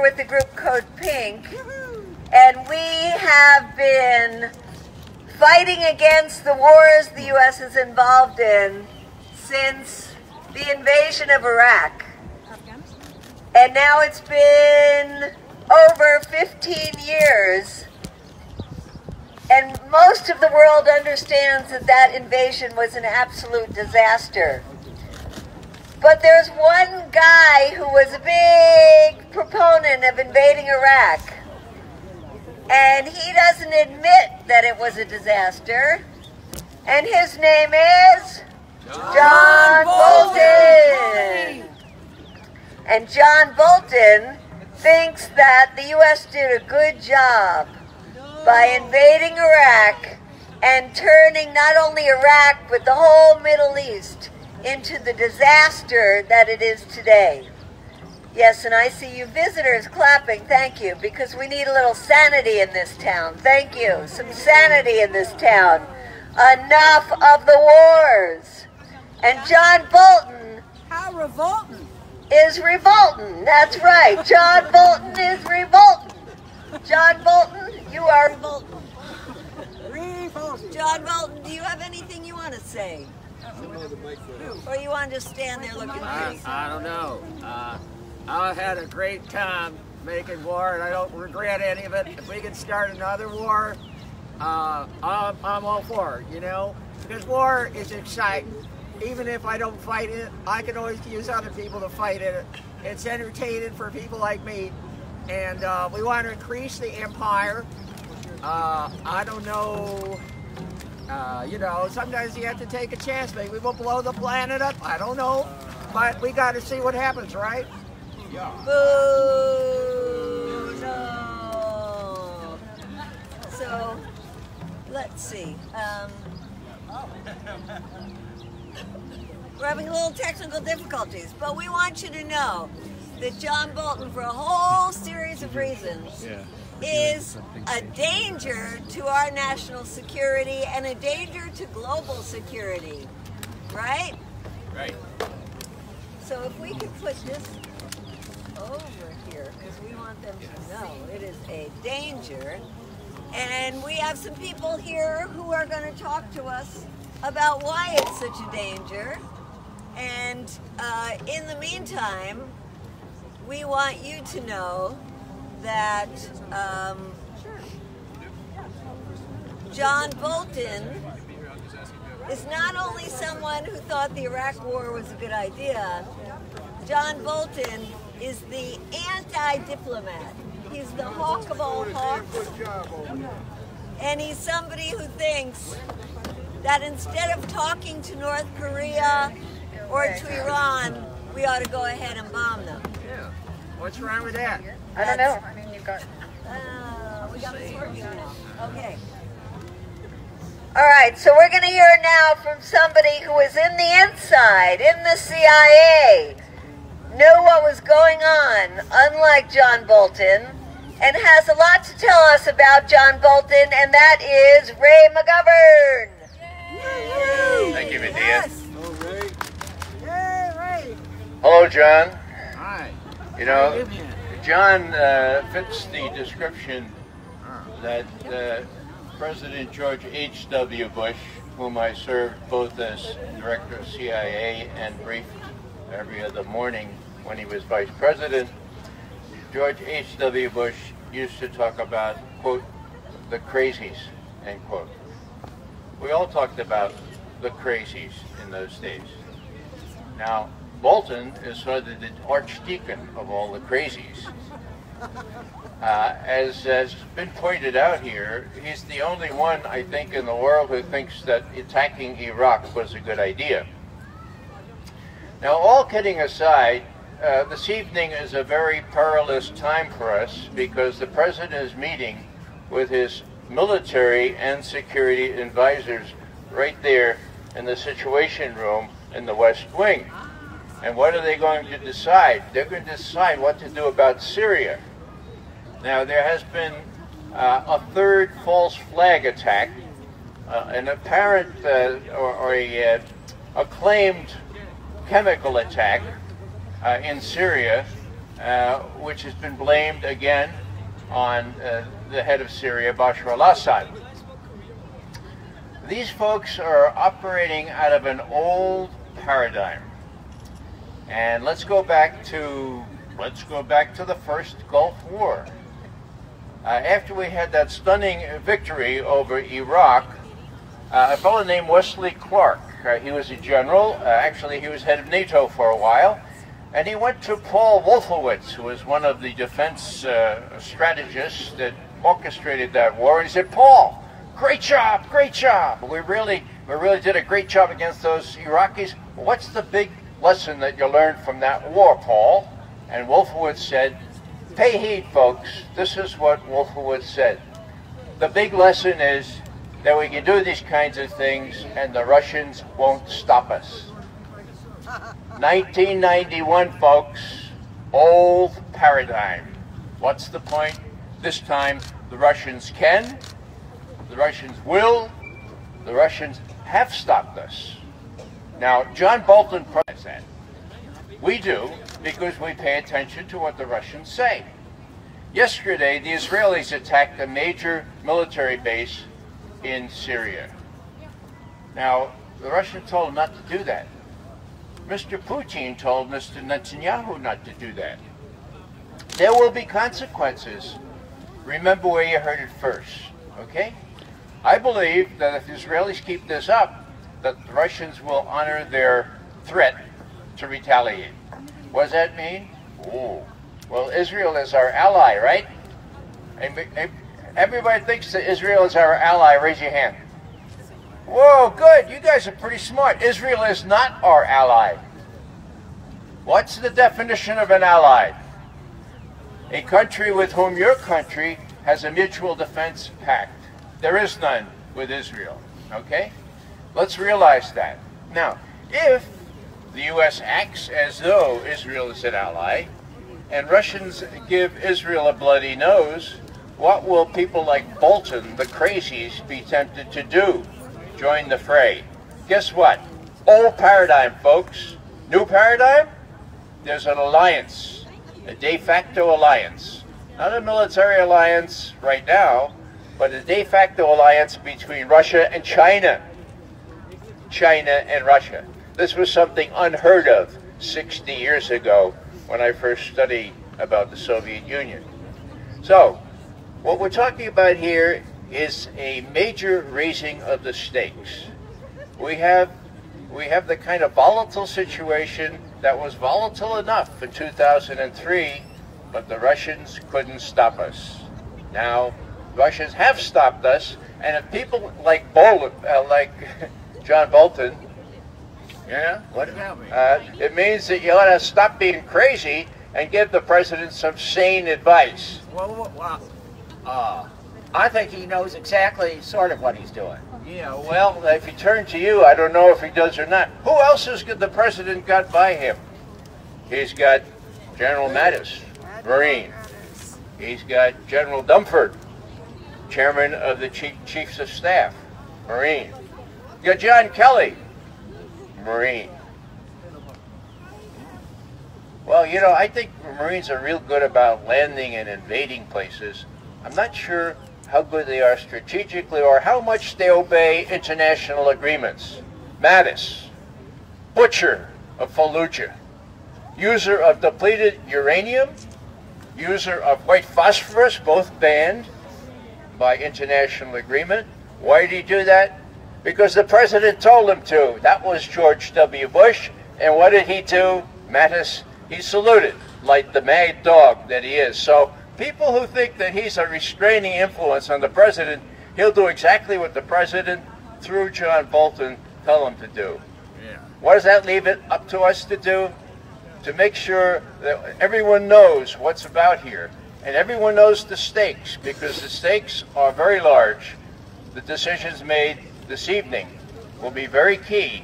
with the group CODEPINK, and we have been fighting against the wars the U.S. is involved in since the invasion of Iraq. And now it's been over 15 years, and most of the world understands that that invasion was an absolute disaster. But there's one guy who was a big proponent of invading Iraq, and he doesn't admit that it was a disaster, and his name is John Bolton. And John Bolton thinks that the U.S. did a good job by invading Iraq and turning not only Iraq but the whole Middle East into the disaster that it is today. Yes, and I see you visitors clapping, thank you, because we need a little sanity in this town. Thank you, some sanity in this town. Enough of the wars. And John Bolton... How revolting. ...is revolting, that's right. John Bolton is revolting. John Bolton, you are revolting. John Bolton, do you have anything you want to say? Or you want to just stand there looking pretty? I don't know. I had a great time making war, and I don't regret any of it. If we can start another war, I'm all for it, you know? Because war is exciting. Even if I don't fight it, I can always use other people to fight it. It's entertaining for people like me. And we want to increase the empire. I don't know, you know, sometimes you have to take a chance. Maybe we'll blow the planet up. I don't know. But we got to see what happens, right? Yeah. Boo! No! So, let's see. We're having a little technical difficulties, but we want you to know that John Bolton, for a whole series of reasons, is a danger to our national security and a danger to global security, right? Right. So if we could put this over here, because we want them to know it is a danger, and we have some people here who are going to talk to us about why it's such a danger, and in the meantime, we want you to know that John Bolton is not only someone who thought the Iraq War was a good idea. John Bolton is the anti-diplomat. He's the hawk of all hawks. And he's somebody who thinks that instead of talking to North Korea or to Iran, we ought to go ahead and bomb them. Yeah. What's wrong with that? I don't know. I mean, you got... We got this working now. Okay. All right, so we're going to hear now from somebody who was in the inside, in the CIA, knew what was going on, unlike John Bolton, and has a lot to tell us about John Bolton, and that is Ray McGovern. Yay! Thank you, Medea. Yes. Yay, Ray. Hello, John. Hi. You know, John fits the description that President George H.W. Bush, whom I served both as director of CIA and briefed every other morning when he was vice president, George H.W. Bush used to talk about, quote, the crazies, end quote. We all talked about the crazies in those days. Now, Bolton is sort of the archdeacon of all the crazies. As has been pointed out here, he's the only one, I think, in the world who thinks that attacking Iraq was a good idea. Now, all kidding aside, this evening is a very perilous time for us because the President is meeting with his military and security advisors right there in the Situation Room in the West Wing. And what are they going to decide? They're going to decide what to do about Syria. Now, there has been a third false flag attack, an apparent or a claimed chemical attack in Syria which has been blamed again on the head of Syria, Bashar al-Assad. These folks are operating out of an old paradigm. And let's go back to the first Gulf War. After we had that stunning victory over Iraq, a fellow named Wesley Clark, he was a general, actually he was head of NATO for a while, and he went to Paul Wolfowitz, who was one of the defense strategists that orchestrated that war, and he said, "Paul, great job, great job. We really did a great job against those Iraqis. What's the big lesson that you learned from that war, Paul?" And Wolfowitz said, "Pay heed, folks. This is what Wolfowitz said. The big lesson is that we can do these kinds of things and the Russians won't stop us." 1991, folks. Old paradigm. What's the point? This time the Russians can, the Russians will, the Russians have stopped us. Now, John Bolton provides that. We do, because we pay attention to what the Russians say. Yesterday, the Israelis attacked a major military base in Syria. Now, the Russians told them not to do that. Mr. Putin told Mr. Netanyahu not to do that. There will be consequences. Remember where you heard it first, okay? I believe that if the Israelis keep this up, that the Russians will honor their threat to retaliate. What does that mean? Oh, well, Israel is our ally, right? Everybody thinks that Israel is our ally. Raise your hand. Whoa, good. You guys are pretty smart. Israel is not our ally. What's the definition of an ally? A country with whom your country has a mutual defense pact. There is none with Israel, okay? Let's realize that. Now, if the U.S. acts as though Israel is an ally, and Russians give Israel a bloody nose, what will people like Bolton, the crazies, be tempted to do? Join the fray. Guess what? Old paradigm, folks. New paradigm? There's an alliance, a de facto alliance. Not a military alliance right now, but a de facto alliance between Russia and China. China and Russia. This was something unheard of 60 years ago when I first studied about the Soviet Union. So, what we're talking about here is a major raising of the stakes. We have the kind of volatile situation that was volatile enough in 2003, but the Russians couldn't stop us. Now, Russians have stopped us, and if people like John Bolton, yeah, what? It means that you ought to stop being crazy and give the president some sane advice. Well, I think he knows exactly sort of what he's doing. Yeah, well, if he turned to you, I don't know if he does or not. Who else has the president got by him? He's got General Mattis, Marine. He's got General Dumford, Chairman of the Chiefs of Staff, Marine. You got John Kelly, Marine. Well, you know, I think Marines are real good about landing and invading places. I'm not sure how good they are strategically or how much they obey international agreements. Mattis, butcher of Fallujah, user of depleted uranium, user of white phosphorus, both banned by international agreement. Why did he do that? Because the president told him to. That was George W. Bush. And what did he do? Mattis, he saluted like the mad dog that he is. So people who think that he's a restraining influence on the president, he'll do exactly what the president, through John Bolton, tell him to do. Yeah. What does that leave it up to us to do? To make sure that everyone knows what's about here. And everyone knows the stakes, because the stakes are very large. The decisions made this evening will be very key.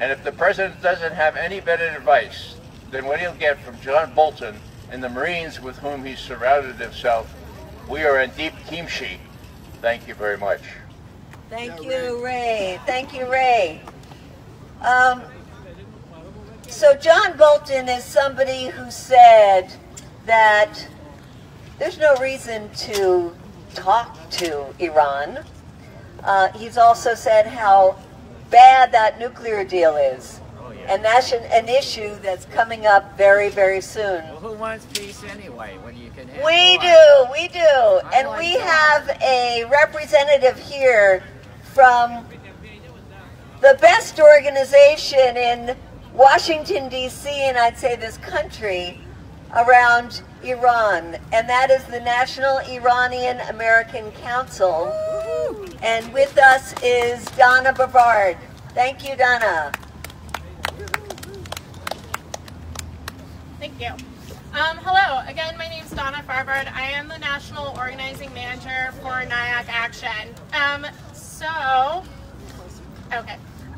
And if the president doesn't have any better advice than what he'll get from John Bolton and the Marines with whom he's surrounded himself, we are in deep kimchi. Thank you very much. Thank you, Ray. Thank you, Ray. So John Bolton is somebody who said that there's no reason to talk to Iran. He's also said how bad that nuclear deal is. And that's an issue that's coming up very, very soon. Well, who wants peace anyway when you can have We do. And we have a representative here from the best organization in Washington, D.C., and I'd say this country, around Iran. And that is the National Iranian American Council. And with us is Donna Bavard. Thank you, Donna. Thank you. Hello, again, my name is Donna Farvard. I am the National Organizing Manager for NIAC Action. So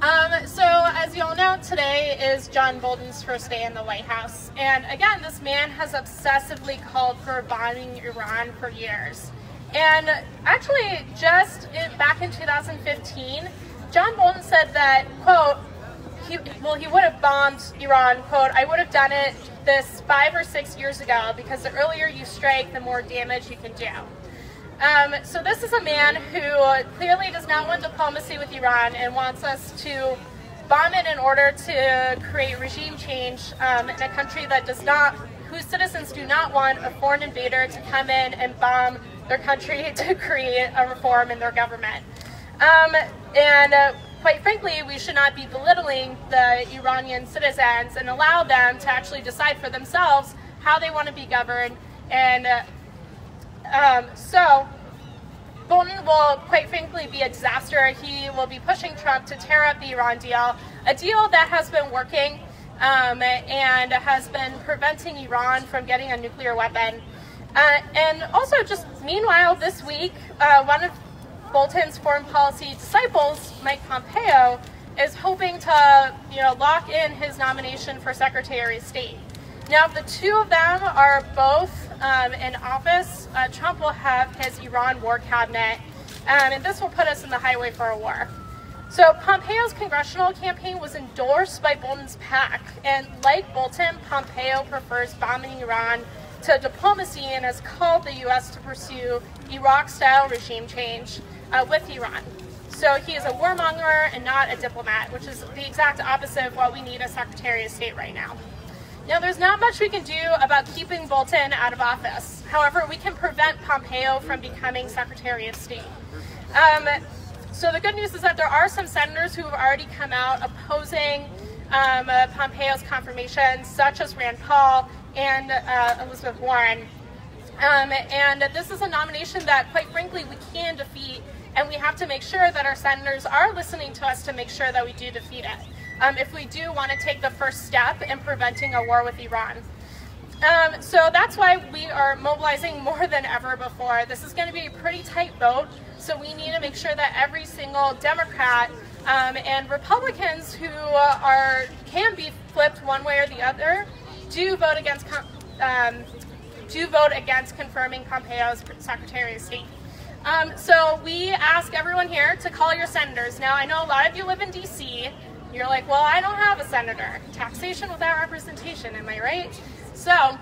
as you all know, today is John Bolton's first day in the White House. And again, this man has obsessively called for bombing Iran for years. And actually, back in 2015, John Bolton said that, quote, he would have bombed Iran, quote, I would have done this 5 or 6 years ago because the earlier you strike, the more damage you can do. So this is a man who clearly does not want diplomacy with Iran and wants us to bomb it in order to create regime change in a country that whose citizens do not want a foreign invader to come in and bomb their country to create a reform in their government. Quite frankly, we should not be belittling the Iranian citizens and allow them to actually decide for themselves how they want to be governed. And so Bolton will, quite frankly, be a disaster. He will be pushing Trump to tear up the Iran deal, a deal that has been working and has been preventing Iran from getting a nuclear weapon. And also, just meanwhile, this week, one of Bolton's foreign policy disciples, Mike Pompeo, is hoping to, lock in his nomination for Secretary of State. Now, if the two of them are both in office, Trump will have his Iran war cabinet, and this will put us in the highway for a war. So Pompeo's congressional campaign was endorsed by Bolton's PAC, and like Bolton, Pompeo prefers bombing Iran to diplomacy and has called the U.S. to pursue Iraq-style regime change with Iran. So he is a warmonger and not a diplomat, which is the exact opposite of what we need as Secretary of State right now. Now, there's not much we can do about keeping Bolton out of office. However, we can prevent Pompeo from becoming Secretary of State. So the good news is that there are some senators who have already come out opposing Pompeo's confirmation, such as Rand Paul and Elizabeth Warren. And this is a nomination that, quite frankly, we can defeat, and we have to make sure that our senators are listening to us to make sure that we do defeat it, if we do want to take the first step in preventing a war with Iran. So that's why we are mobilizing more than ever before. This is going to be a pretty tight vote, so we need to make sure that every single Democrat and Republicans who can be flipped one way or the other do vote against confirming Pompeo's Secretary of State. So we ask everyone here to call your senators. Now, I know a lot of you live in D.C. You're like, well, I don't have a senator. Taxation without representation, am I right? So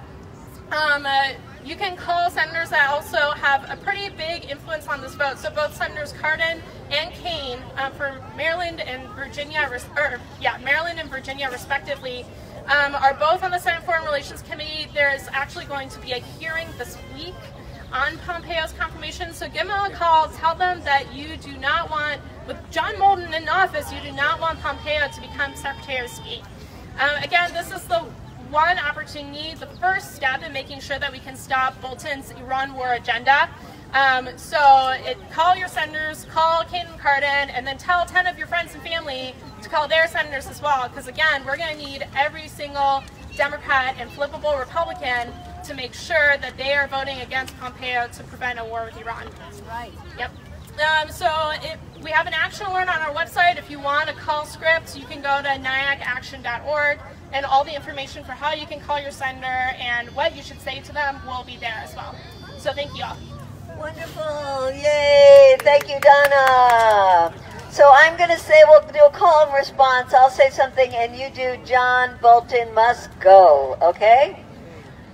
you can call senators that also have a pretty big influence on this vote. So both Senators Cardin and Kane for Maryland and Virginia, respectively, are both on the Senate Foreign Relations Committee. There's actually going to be a hearing this week on Pompeo's confirmation. So give them a call, tell them that you do not want, with John Bolton in office, you do not want Pompeo to become Secretary of State. Again, this is the one opportunity, the first step in making sure that we can stop Bolton's Iran war agenda. Call your senators, call Kane and Cardin, and then tell 10 of your friends and family to call their senators as well, because again, we're going to need every single Democrat and flippable Republican to make sure that they are voting against Pompeo to prevent a war with Iran. That's right. Yep. We have an action alert on our website. If you want a call script, you can go to niacaction.org, and all the information for how you can call your senator and what you should say to them will be there as well. So thank you all. Wonderful. Yay. Thank you, Donna. So I'm going to say, we'll do a call and response. I'll say something and you do John Bolton must go, okay?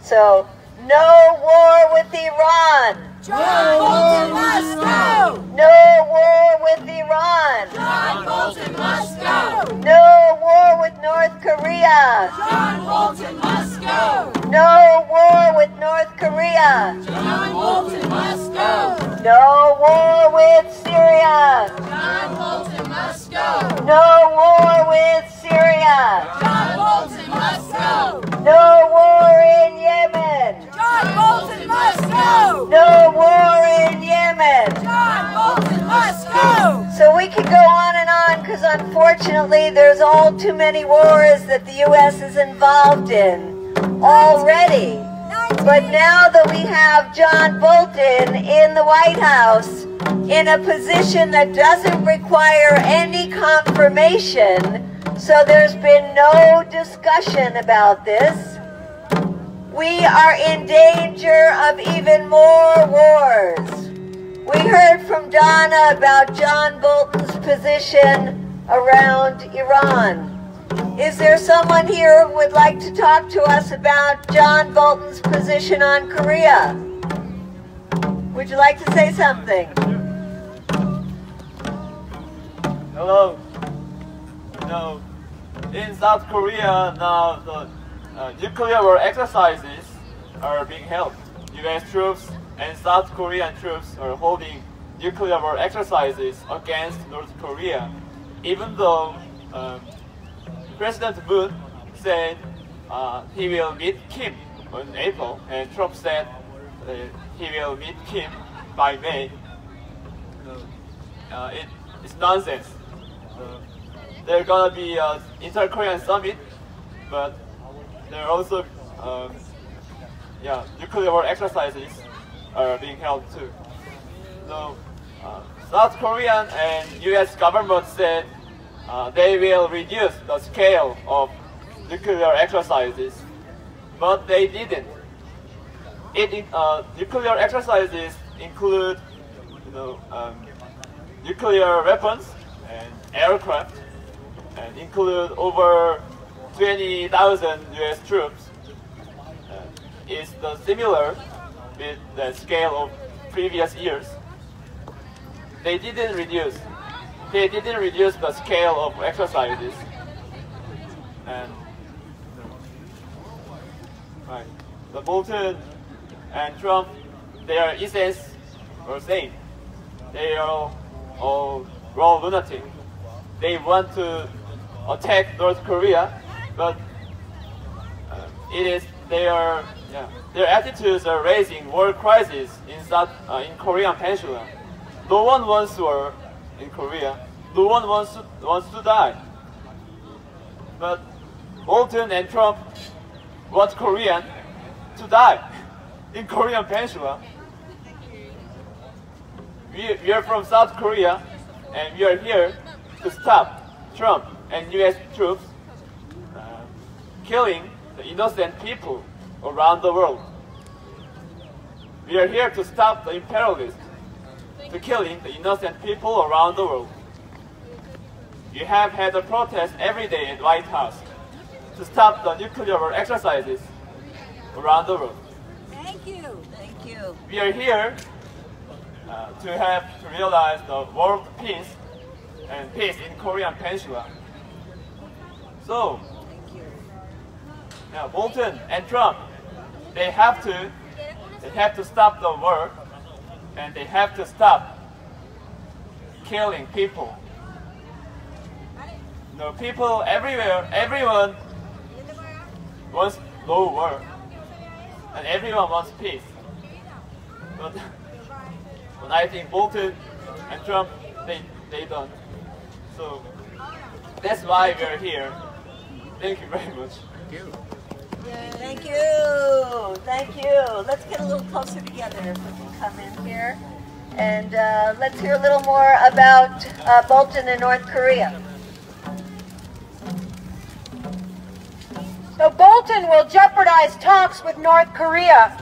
So No war with Iran. John Bolton must go. No war with Iran. John Bolton must go. No war with North Korea. John Bolton must go. No war with North Korea. John Bolton must go. No war with Syria. John Bolton must go. No war with Syria. John Bolton must go. No war in Yemen. John Bolton must go. No war in Yemen. John Bolton must go. So we could go on and on because unfortunately there's all too many wars that the U.S. is involved in already. But now that we have John Bolton in the White House in a position that doesn't require any confirmation, so there's been no discussion about this, we are in danger of even more wars. We heard from Donna about John Bolton's position around Iran. Is there someone here who would like to talk to us about John Bolton's position on Korea? Would you like to say something? Hello. No. In South Korea now the nuclear war exercises are being held. U.S. troops and South Korean troops are holding nuclear war exercises against North Korea, even though President Moon said he will meet Kim in April, and Trump said he will meet Kim by May. It's nonsense. There's gonna be an inter-Korean summit, but there are also nuclear war exercises are being held too. So South Korean and U.S. government said they will reduce the scale of nuclear exercises, but they didn't. Nuclear exercises include, nuclear weapons and aircraft, and include over 20,000 U.S. troops. It's similar with the scale of previous years. They didn't reduce the scale of exercises. And right, the Bolton and Trump, their essence were same. They are all raw lunatic. They want to attack North Korea, but their attitudes are raising world crisis in Korean Peninsula. No one wants war in Korea. No one wants to die. But Bolton and Trump want Korean to die in Korean Peninsula. We are from South Korea, and we are here to stop Trump and U.S. troops killing the innocent people around the world. We are here to stop the imperialists to killing the innocent people around the world. You have had a protest every day at White House to stop the nuclear war exercises around the world. Thank you. Thank you. We are here to realize the world peace and peace in Korean Peninsula. So, now Bolton and Trump, they have to stop the war, and they have to stop killing people. People everywhere, everyone wants no war, and everyone wants peace. But I think Bolton and Trump, they don't. So that's why we're here. Thank you very much. Thank you. Thank you. Let's get a little closer together if we can come in here. And let's hear a little more about Bolton and North Korea. So Bolton will jeopardize talks with North Korea.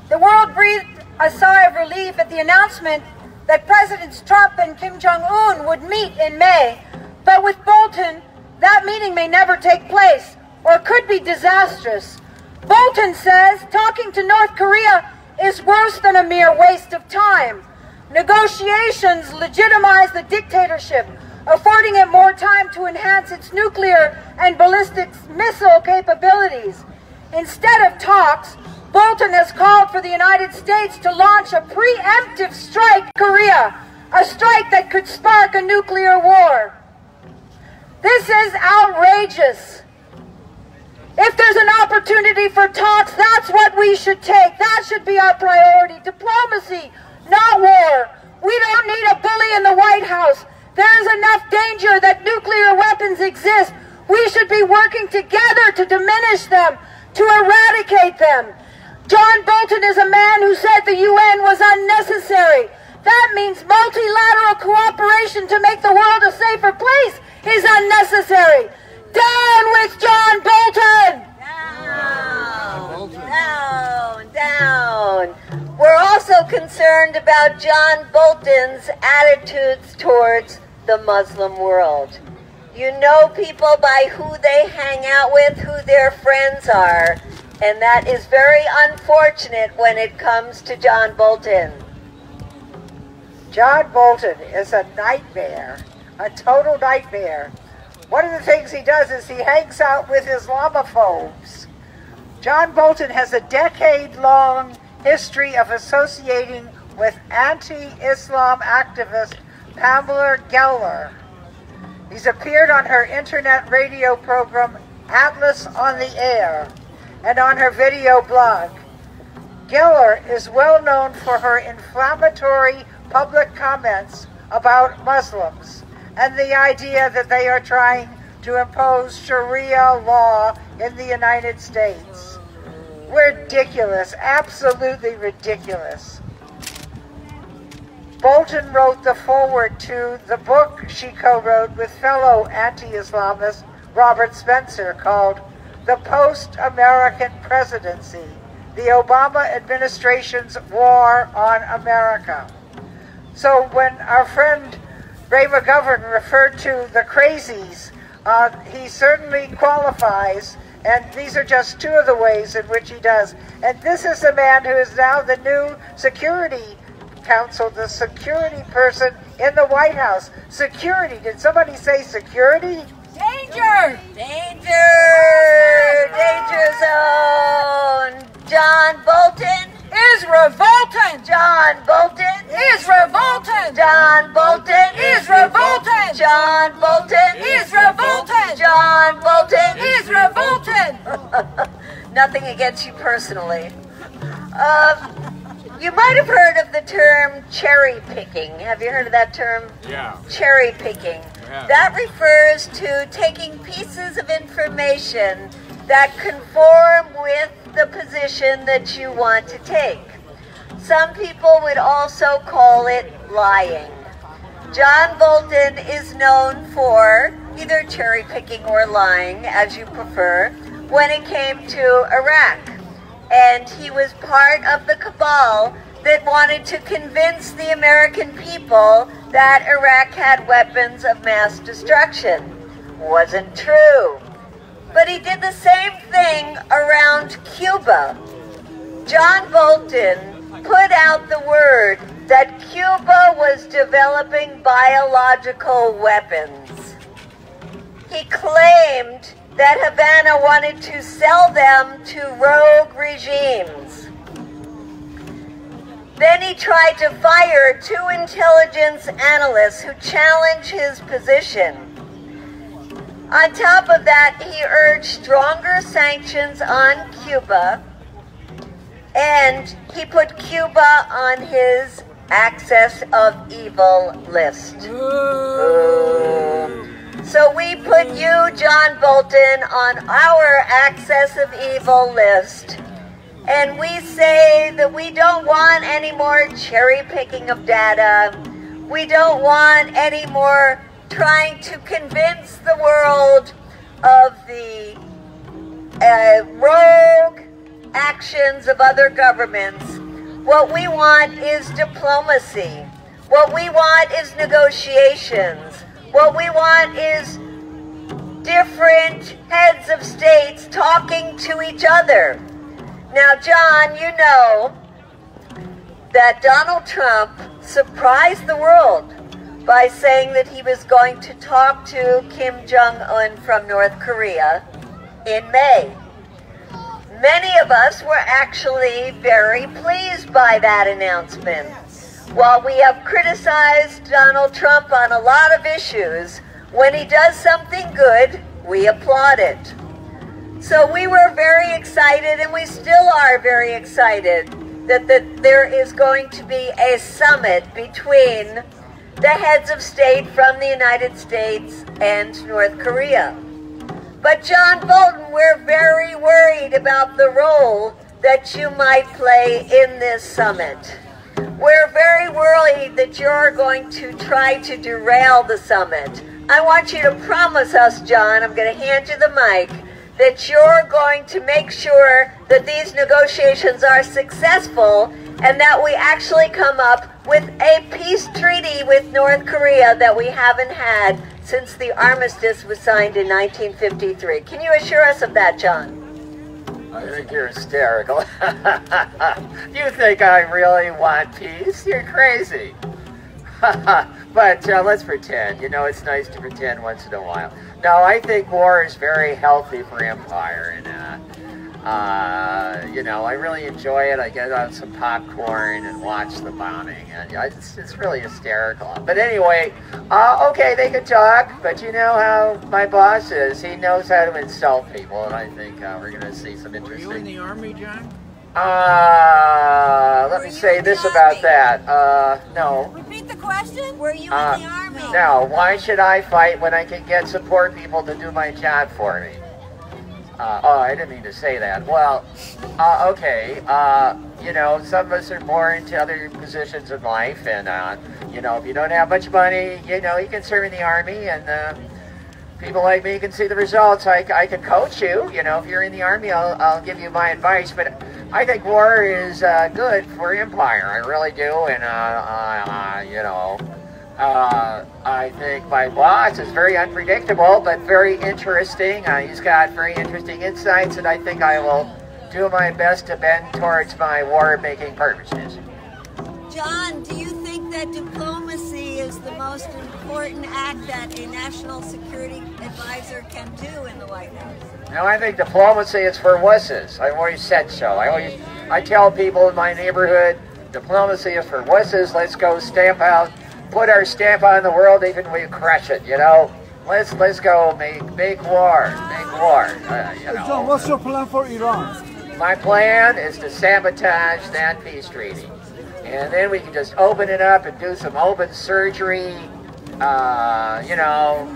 The world breathed a sigh of relief at the announcement that Presidents Trump and Kim Jong-un would meet in May. But with Bolton, that meeting may never take place, or could be disastrous. Bolton says talking to North Korea is worse than a mere waste of time. Negotiations legitimize the dictatorship, affording it more time to enhance its nuclear and ballistic missile capabilities. Instead of talks, Bolton has called for the United States to launch a preemptive strike on Korea, a strike that could spark a nuclear war. This is outrageous. If there's an opportunity for talks, that's what we should take. That should be our priority. Diplomacy, not war. We don't need a bully in the White House. There's enough danger that nuclear weapons exist. We should be working together to diminish them, to eradicate them. John Bolton is a man who said the UN was unnecessary. That means multilateral cooperation to make the world a safer place is unnecessary. Down with John Bolton! Down, down. We're also concerned about John Bolton's attitudes towards the Muslim world. You know people by who they hang out with, who their friends are, and that is very unfortunate when it comes to John Bolton. John Bolton is a nightmare, a total nightmare. One of the things he does is he hangs out with Islamophobes. John Bolton has a decade-long history of associating with anti-Islam activist Pamela Geller. He's appeared on her internet radio program Atlas on the Air and on her video blog. Geller is well known for her inflammatory public comments about Muslims and the idea that they are trying to impose Sharia law in the United States. Ridiculous, absolutely ridiculous. Bolton wrote the foreword to the book she co-wrote with fellow anti-Islamist Robert Spencer called The Post-American Presidency, the Obama Administration's War on America. So when our friend Ray McGovern referred to the crazies, he certainly qualifies, and these are just two of the ways in which he does. And this is the man who is now the new Security Council, the security person in the White House. Security, did somebody say security? Danger! Danger! Danger zone! John Bolton Is revolting! John Bolton Is revolting! John Bolton Is revolting! John Bolton Is revolting! John Bolton Is revolting! Nothing against you personally. You might have heard of the term cherry picking. Have you heard of that term? Yeah. Cherry picking. Yeah. That refers to taking pieces of information that conform with the position that you want to take. Some people would also call it lying. John Bolton is known for either cherry picking or lying, as you prefer, when it came to Iraq. And he was part of the cabal that wanted to convince the American people that Iraq had weapons of mass destruction. Wasn't true. But he did the same thing around Cuba. John Bolton put out the word that Cuba was developing biological weapons. He claimed that Havana wanted to sell them to rogue regimes. Then he tried to fire 2 intelligence analysts who challenged his position. On top of that, he urged stronger sanctions on Cuba, and he put Cuba on his Axis of Evil list. Ooh. So we put you, John Bolton, on our Axis of Evil list. And we say that we don't want any more cherry picking of data. We don't want any more trying to convince the world of the rogue actions of other governments. What we want is diplomacy. What we want is negotiations. What we want is different heads of states talking to each other. Now, John, you know that Donald Trump surprised the world by saying that he was going to talk to Kim Jong-un from North Korea in May. Many of us were actually very pleased by that announcement. While we have criticized Donald Trump on a lot of issues, when he does something good, we applaud it. So we were very excited, and we still are very excited, that there is going to be a summit between the heads of state from the United States and North Korea. But John Bolton, we're very worried about the role that you might play in this summit. We're very worried that you're going to try to derail the summit. I want you to promise us, John, I'm going to hand you the mic, that you're going to make sure that these negotiations are successful and that we actually come up with a peace treaty with North Korea that we haven't had since the armistice was signed in 1953. Can you assure us of that, John? I think you're hysterical. You think I really want peace? You're crazy. But let's pretend. You know, it's nice to pretend once in a while. No, I think war is very healthy for empire, and you know, I really enjoy it. I get out some popcorn and watch the bombing, and it's really hysterical. But anyway, okay, they can talk, but you know how my boss is. He knows how to insult people, and I think we're going to see some interesting... Were you in the Army, John? Let me say this about that. No. Repeat the question. Were you in the Army? No, why should I fight when I can get support people to do my job for me? Oh, I didn't mean to say that. Well, okay, you know, some of us are born to other positions in life, and, you know, if you don't have much money, you know, you can serve in the Army, and people like me can see the results. I can coach you, you know, if you're in the Army, I'll give you my advice, but I think war is good for empire, I really do, and, you know, I think my boss is very unpredictable, but very interesting. He's got very interesting insights, and I think I will do my best to bend towards my war-making purposes. John, do you think that diplomacy is the most important act that a national security advisor can do in the White House? No, I think diplomacy is for wusses. I've always said so. I tell people in my neighborhood, diplomacy is for wusses. Let's go stamp out, put our stamp on the world, even we crush it, you know. Let's go make war, you know. John, what's your plan for Iran? My plan is to sabotage that peace treaty. And then we can just open it up and do some open surgery, you know,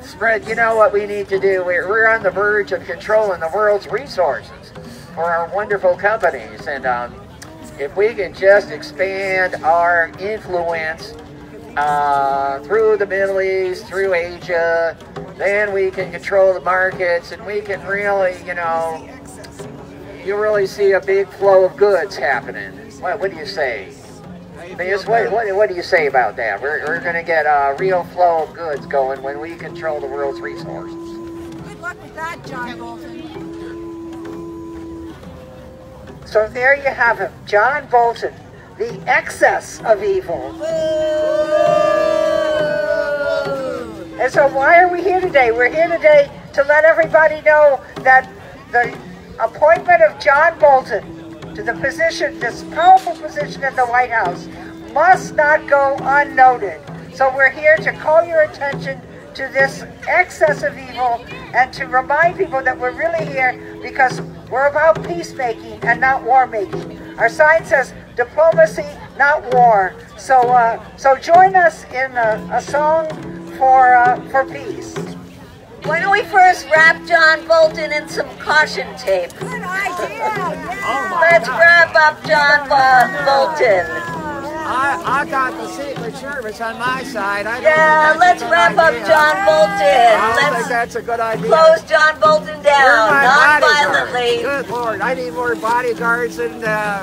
spread, you know what we need to do. We're on the verge of controlling the world's resources for our wonderful companies. And if we can just expand our influence through the Middle East, through Asia, then we can control the markets, and we can really, you know, you really see a big flow of goods happening. What do you say? What do you say about that? We're going to get a real flow of goods going when we control the world's resources. Good luck with that, John Bolton. So there you have him, John Bolton, the excess of evil. And so why are we here today? We're here today to let everybody know that the appointment of John Bolton to the position, this powerful position in the White House, must not go unnoted. So we're here to call your attention to this excess of evil and to remind people that we're really here because we're about peacemaking and not war making. Our sign says diplomacy, not war. So so join us in a song for peace. Why don't we first wrap John Bolton in some caution tape? Good idea. Yeah. Let's wrap up John Bolton. I got the Secret Service on my side. Yeah, let's wrap up John Bolton. I think that's a good idea. Close John Bolton down, non-violently. Good Lord, I need more bodyguards and,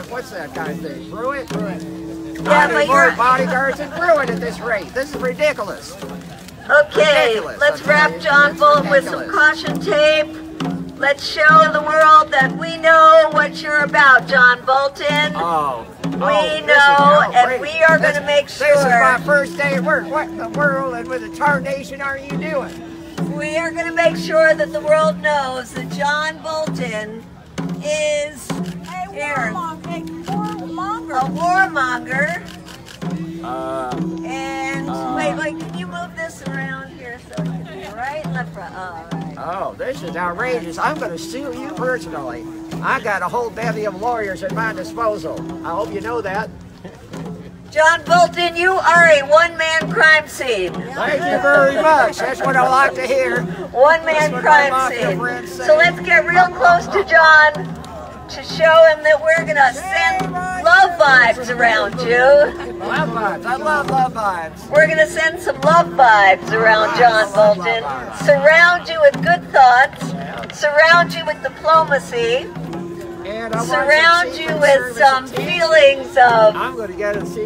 what's that kind of thing? Pruitt? Yeah, I need more bodyguards and Pruitt at this rate. This is ridiculous. Okay, let's wrap John Bolton with some caution tape. Let's show the world that we know what you're about, John Bolton. We know, and we are going to make sure. This is my first day at work. What in the world and with the tarnation are you doing? We are going to make sure that the world knows that John Bolton is a warmonger. And wait, can you move this around here so you can be right in the front? All right. Oh, this is outrageous. I'm going to sue you personally. I got a whole bevy of lawyers at my disposal. I hope you know that. John Bolton, you are a one-man crime scene. Thank you very much. That's what I like to hear. One-man crime scene. So let's get real close to John to show him that we're going to send love vibes around you. Love vibes. I love love vibes. We're going to send some love vibes around John Bolton. Surround you with good thoughts. Surround you with diplomacy. Surround you with some feelings of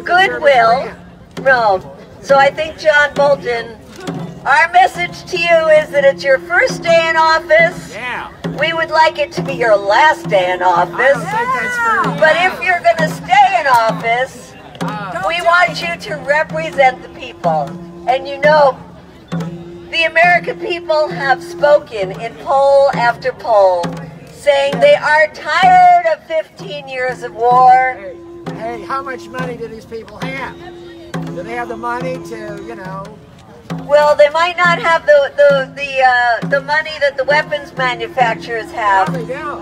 goodwill. No. So I think, John Bolton, our message to you is that it's your first day in office. We would like it to be your last day in office. But if you're going to stay in office, we want you to represent the people. And you know, the American people have spoken in poll after poll, saying they are tired of 15 years of war. Hey, how much money do these people have? Do they have the money to, you know? Well, they might not have the money that the weapons manufacturers have,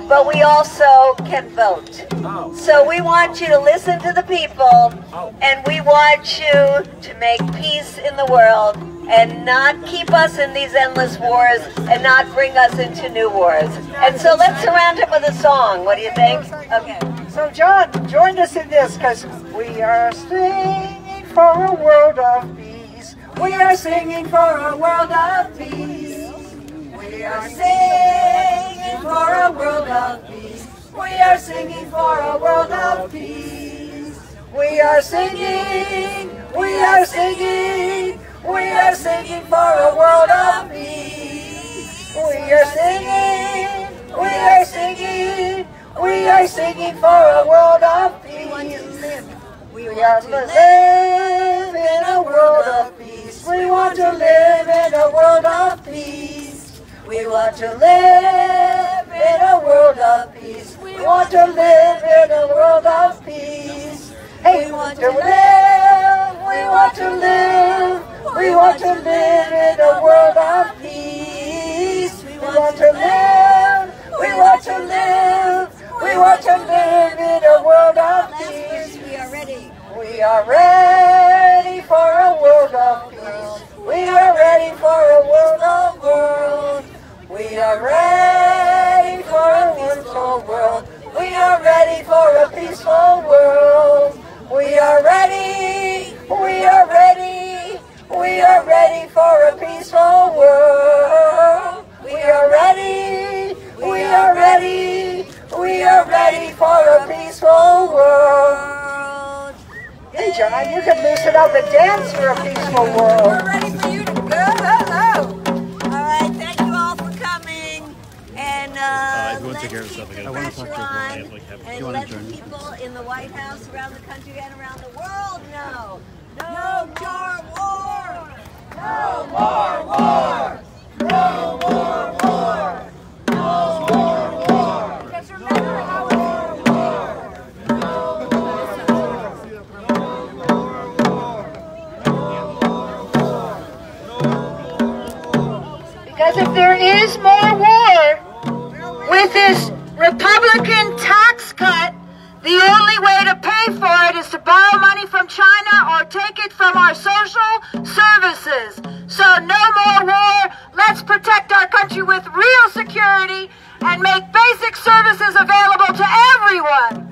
but we also can vote. So we want you to listen to the people, and we want you to make peace in the world and not keep us in these endless wars and not bring us into new wars. And so let's surround him with a song. What do you think? Okay. So John, join us in this, because we are singing for a world of peace. We are singing for a world of peace. We are singing for a world of peace. We are singing for a world of peace. We are singing, we are singing, we are singing for a world of peace. We are singing, we are singing, we are singing for a world of peace. We want to live in a world of peace. We want to live in a world of peace. We want to live in a world of peace. We want to live in a world of peace. Hey, we want to live, we want to live, we want to live in a world of peace. We want to live, we want to live, we want to live in a world of peace. We are ready. We are ready for a world of peace. We are ready for a world of world. We are ready for a peaceful world. We are ready for a peaceful world. We are ready, we are ready, we are ready for a peaceful world. We are ready, we are ready, we are ready for a peaceful world. Hey John, you can loosen up and dance for a peaceful world. We're ready for you to go. Hello. All right, thank you all for coming. And let's keep the pressure on and let the people in the White House, around the country, and around the world know. No more war! No more war! No more war! No more war! Because remember how it's Because if there is more war, with this Republican tax cut, the only way to pay for it is to borrow money from China or take it from our social services. So no more war. Let's protect our country with real security and make basic services available to everyone.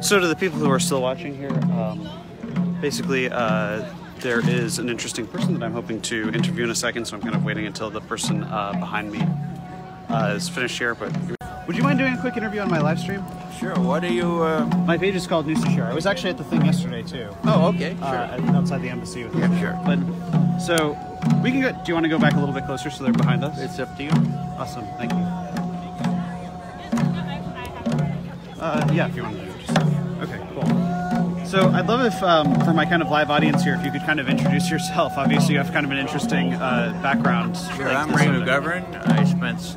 So to the people who are still watching here, basically there is an interesting person that I'm hoping to interview in a second, so I'm kind of waiting until the person behind me is finished here. But would you mind doing a quick interview on my live stream? Sure. What are you? My page is called News to Share. I was actually at the thing yesterday too. Oh, okay. Sure. Outside the embassy. With Yeah, sure. But so we can go. Do you want to go back a little bit closer so they're behind us? It's up to you. Awesome. Thank you. Yeah, if you want to do it. Just, okay, cool. So I'd love if, for my kind of live audience here, if you could kind of introduce yourself. Obviously, you have kind of an interesting background. Sure. I'm Ray McGovern. I spent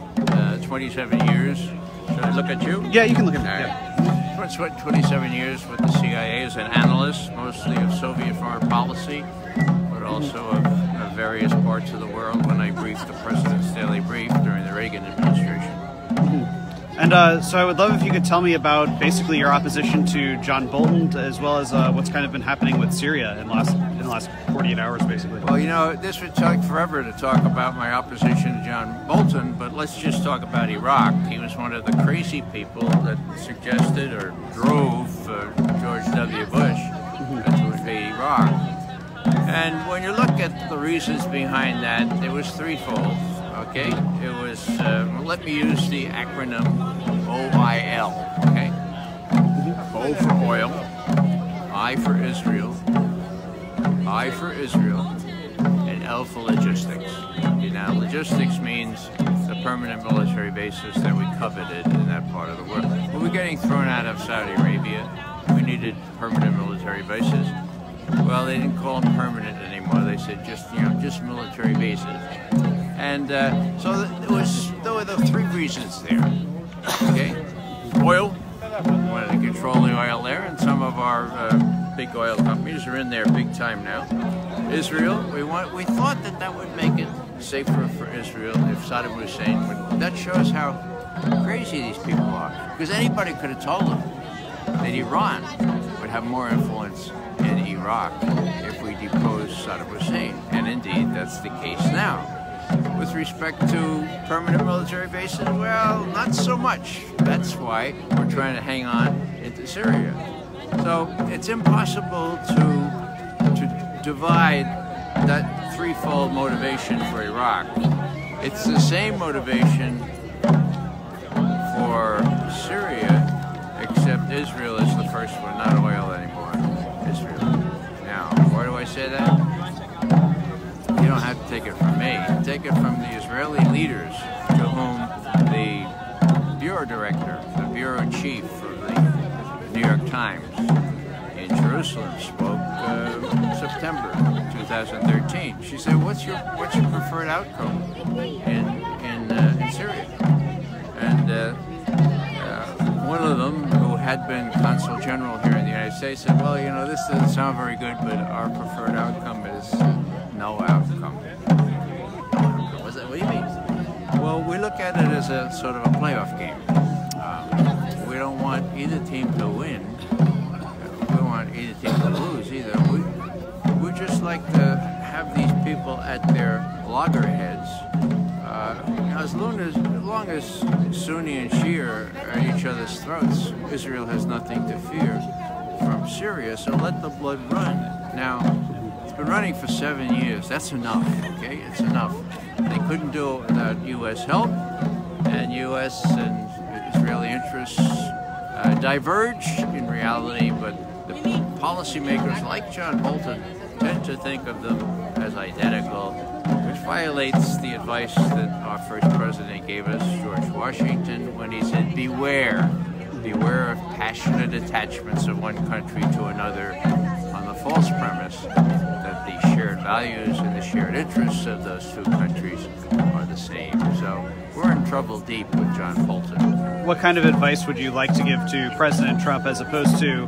27 years. Should I look at you? Yeah, you can look at me. All right. Yeah. I spent 27 years with the CIA as an analyst, mostly of Soviet foreign policy, but also of various parts of the world when I briefed the President's Daily Brief during the Reagan administration. And so I would love if you could tell me about basically your opposition to John Bolton, as well as what's kind of been happening with Syria in the last 48 hours, basically. Well, you know, this would take forever to talk about my opposition to John Bolton, but let's just talk about Iraq. He was one of the crazy people that suggested or drove George W. Bush to invade Iraq. And when you look at the reasons behind that, it was threefold. Okay, it was, let me use the acronym OIL, okay? O for oil, I for Israel, and L for logistics. Okay, now, logistics means the permanent military bases that we coveted in that part of the world. We were getting thrown out of Saudi Arabia. We needed permanent military bases. Well, they didn't call them permanent anymore. They said just, you know, just military bases. And so there were the three reasons there. Okay, oil, we wanted to control the oil there, and some of our big oil companies are in there big time now. Israel, we thought that would make it safer for Israel if Saddam Hussein would. That shows how crazy these people are, because anybody could have told them that Iran would have more influence in Iraq if we deposed Saddam Hussein, and indeed that's the case now. With respect to permanent military bases, well, not so much. That's why we're trying to hang on into Syria. So it's impossible to divide that threefold motivation for Iraq. It's the same motivation for Syria, except Israel is the first one, not oil anymore. Israel. Now, why do I say that? You don't have to take it from me. Take it from the Israeli leaders to whom the bureau director, the bureau chief of the New York Times in Jerusalem spoke September 2013. She said, "What's your preferred outcome in Syria?" And one of them, who had been consul general here in the United States, said, "Well, you know, this doesn't sound very good, but our preferred outcome is no outcome." What do you mean? Well, we look at it as a sort of a playoff game. We don't want either team to win. We don't want either team to lose either. We just like to have these people at their loggerheads. As long as Sunni and Shia are at each other's throats, Israel has nothing to fear from Syria, so let the blood run. Now, it's been running for 7 years. That's enough, okay? It's enough. They couldn't do it without U.S. help, and U.S. and Israeli interests diverge in reality, but the policymakers like John Bolton tend to think of them as identical, which violates the advice that our first president gave us, George Washington, when he said, beware of passionate attachments of one country to another on the false premise that the shared values and the shared interests of those two countries are the same. So we're in trouble deep with John Bolton. What kind of advice would you like to give to President Trump as opposed to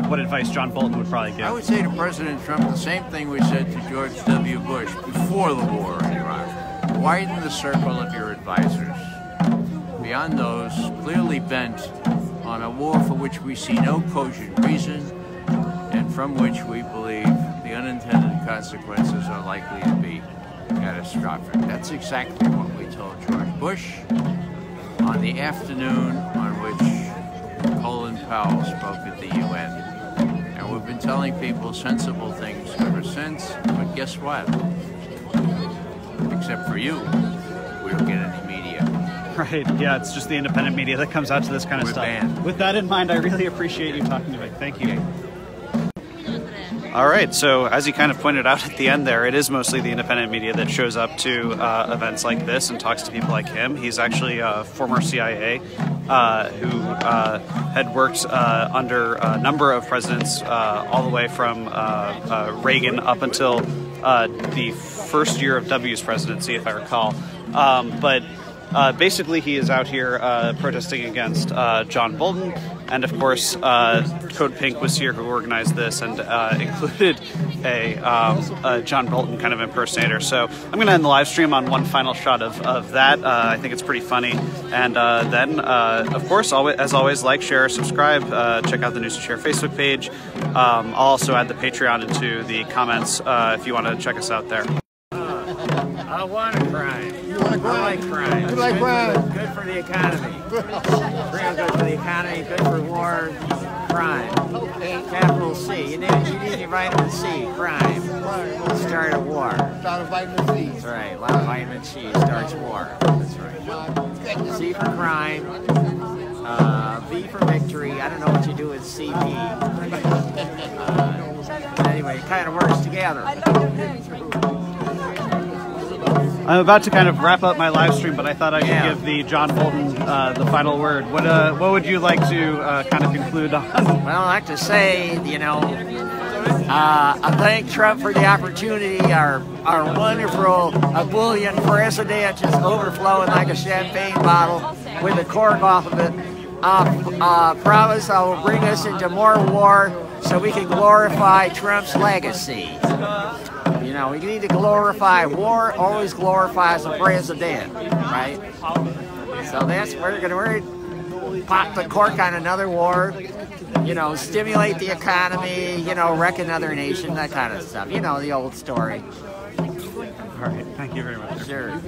what advice John Bolton would probably give? I would say to President Trump the same thing we said to George W. Bush before the war in Iraq. Widen the circle of your advisors. Beyond those clearly bent on a war for which we see no cogent reason and from which we believe the unintended consequences are likely to be catastrophic. That's exactly what we told George Bush on the afternoon on which Colin Powell spoke at the UN. And we've been telling people sensible things ever since, but guess what? Except for you, we don't get any media. Right, yeah, it's just the independent media that comes out to this kind of stuff. Banned. With that in mind, I really appreciate you talking to me. Thank you. All right, so as he kind of pointed out at the end there, it is mostly the independent media that shows up to events like this and talks to people like him. He's actually a former CIA who had worked under a number of presidents all the way from Reagan up until the first year of W's presidency, if I recall. Basically, he is out here protesting against John Bolton, and of course, CODEPINK was here who organized this and included a John Bolton kind of impersonator. So I'm going to end the live stream on one final shot of that. I think it's pretty funny. And then, of course, as always, like, share, subscribe, check out the News to Share Facebook page. I'll also add the Patreon into the comments if you want to check us out there. I want a crime. You want a crime? I like crime. You like crime? Good for the economy. Real good for the economy, good for war, crime. Capital C. You need your vitamin C, crime. Start a war. Start a vitamin C. That's right. A lot of vitamin C starts war. That's right. C for crime. V for victory. I don't know what you do with CP. Anyway, it kind of works together. I'm about to kind of wrap up my live stream, but I thought I could give the John Bolton the final word. What would you like to kind of conclude on? Well, I like to say, you know, I thank Trump for the opportunity. Our wonderful ebullient president just overflowing like a champagne bottle with the cork off of it. Promise I will bring us into more war so we can glorify Trump's legacy. You know, we need to glorify war. Always glorifies the president, right? So that's we're gonna pop the cork on another war. You know, stimulate the economy. You know, wreck another nation. That kind of stuff. You know, the old story. All right, thank you very much. Sure.